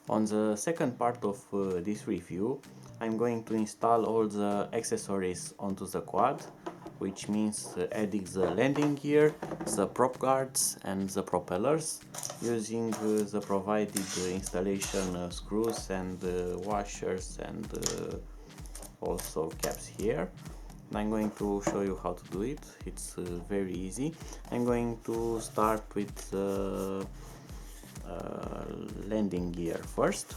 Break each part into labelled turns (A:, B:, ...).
A: On the second part of this review, I'm going to install all the accessories onto the quad, which means adding the landing gear, the prop guards and the propellers, using the provided installation screws and washers and also caps here. And I'm going to show you how to do it. It's very easy. I'm going to start with landing gear first.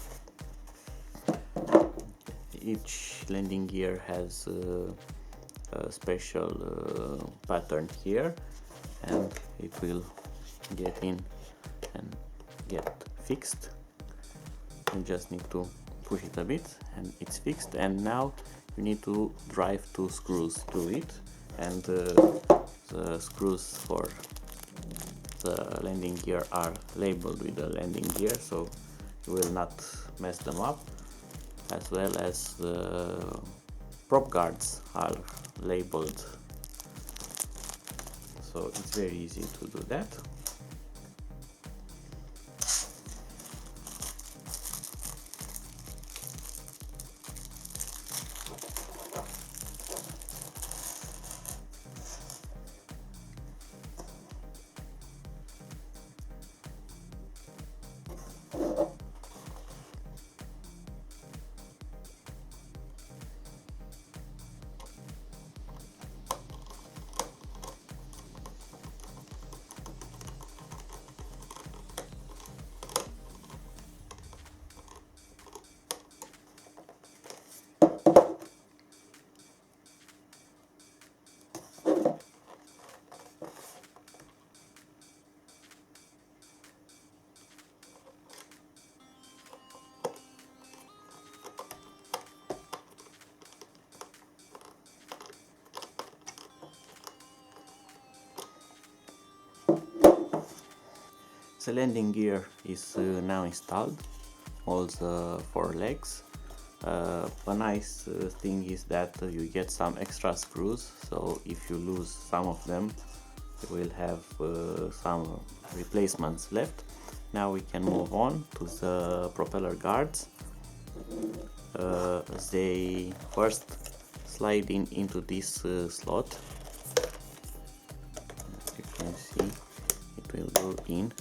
A: Each landing gear has a special pattern here, and it will get in and get fixed. You just need to push it a bit and it's fixed, and now you need to drive two screws to it, and the screws for the landing gear are labeled with the landing gear, so you will not mess them up, as well as the prop guards are labeled, so it's very easy to do that. The landing gear is now installed, all the four legs. A nice thing is that you get some extra screws, so if you lose some of them you will have some replacements left. Now we can move on to the propeller guards. They first slide into this slot. As you can see, it will go in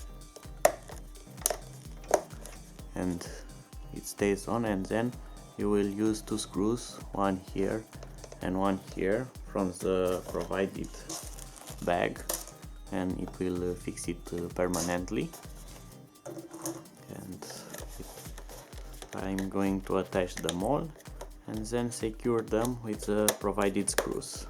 A: and it stays on, and then you will use two screws, one here and one here, from the provided bag, and it will fix it permanently. And I'm going to attach them all and then secure them with the provided screws.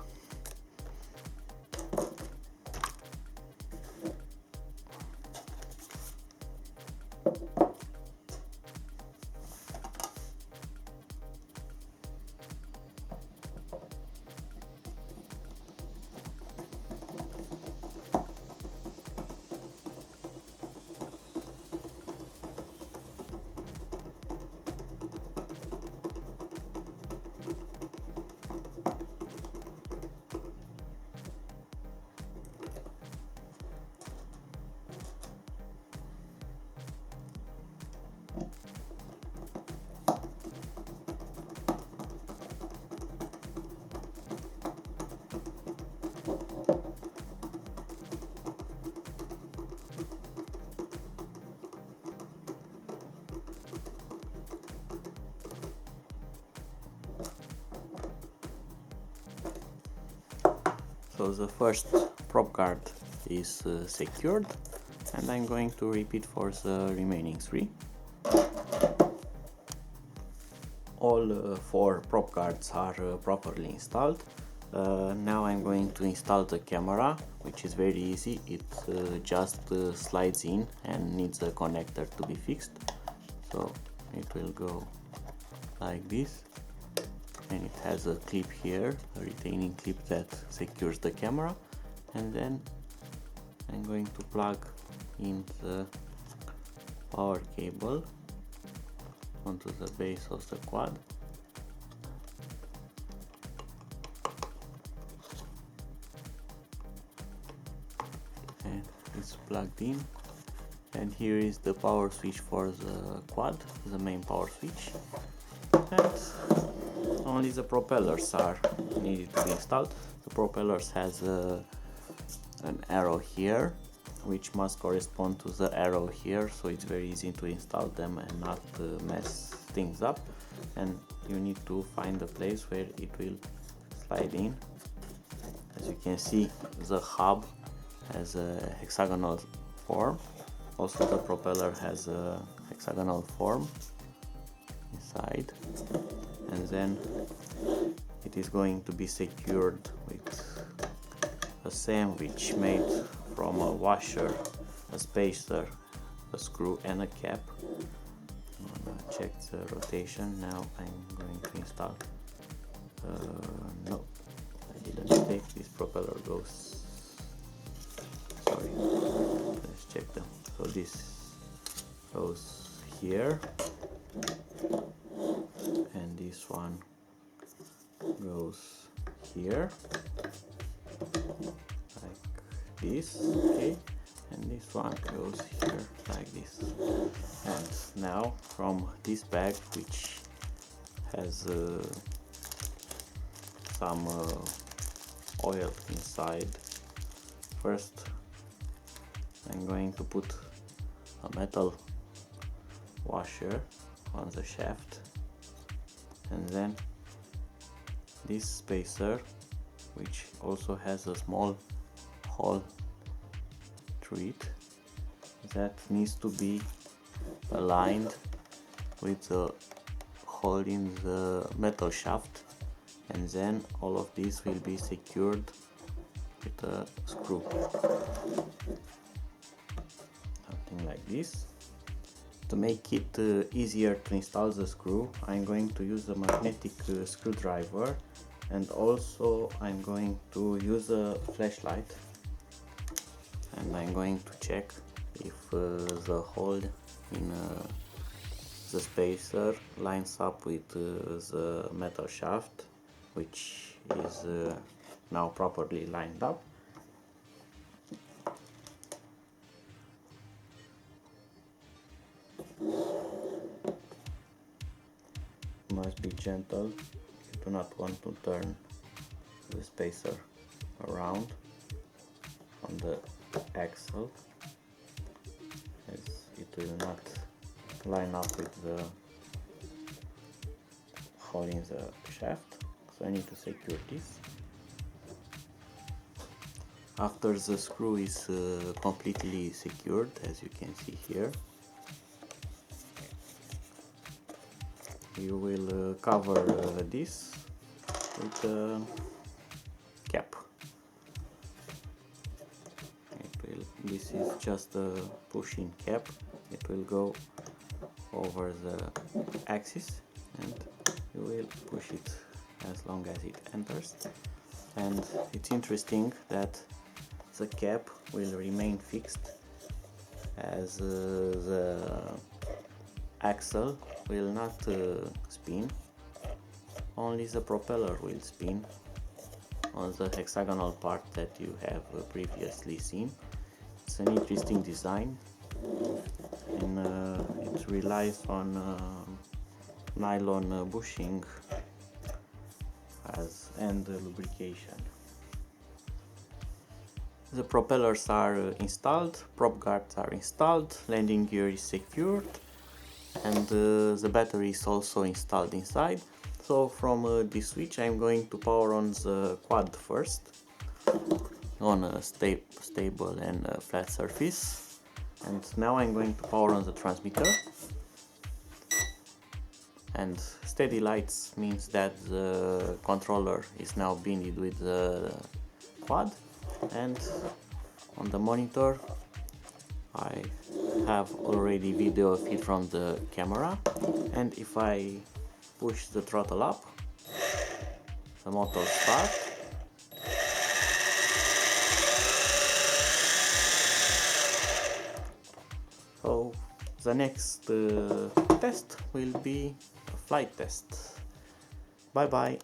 A: So the first prop guard is secured, and I'm going to repeat for the remaining three. All four prop guards are properly installed. Now I'm going to install the camera, which is very easy. It just slides in and needs a connector to be fixed. So it will go like this, and it has a clip here, a retaining clip that secures the camera, and then I'm going to plug in the power cable onto the base of the quad. And it's plugged in. And here is the power switch for the quad, the main power switch. And only the propellers are needed to be installed. The propellers has an arrow here, which must correspond to the arrow here, so it's very easy to install them and not mess things up. And you need to find a place where it will slide in. As you can see, the hub has a hexagonal form. Also the propeller has a hexagonal form inside, and then it is going to be secured with a sandwich made from a washer, a spacer, a screw and a cap. I'm gonna check the rotation. Now I'm going to install. No, I did a mistake. This propeller goes. Sorry. Let's check them. So this goes here, and this one goes here, like this. Okay. And this one goes here like this. And now from this bag, which has some oil inside, first I'm going to put a metal washer on the shaft, and then this spacer, which also has a small hole through it, that needs to be aligned with the hole in the metal shaft, and then all of this will be secured with a screw, something like this. To make it easier to install the screw, I'm going to use a magnetic screwdriver, and also I'm going to use a flashlight, and I'm going to check if the hole in the spacer lines up with the metal shaft, which is now properly lined up. Must be gentle. You do not want to turn the spacer around on the axle, as it will not line up with the hole in the shaft. So I need to secure this. After the screw is completely secured, as you can see here, you will cover this with a cap. This is just a push-in cap. It will go over the axis, and you will push it as long as it enters. And it's interesting that the cap will remain fixed, as the axle will not spin. Only the propeller will spin on the hexagonal part that you have previously seen. It's an interesting design, and it relies on nylon bushing and lubrication. The propellers are installed, prop guards are installed, landing gear is secured, and the battery is also installed inside. So from this switch I'm going to power on the quad first, on a stable and flat surface. And now I'm going to power on the transmitter. And steady lights means that the controller is now binded with the quad. And on the monitor I have already video feed from the camera, and if I push the throttle up, the motor starts. So the next test will be a flight test. Bye bye.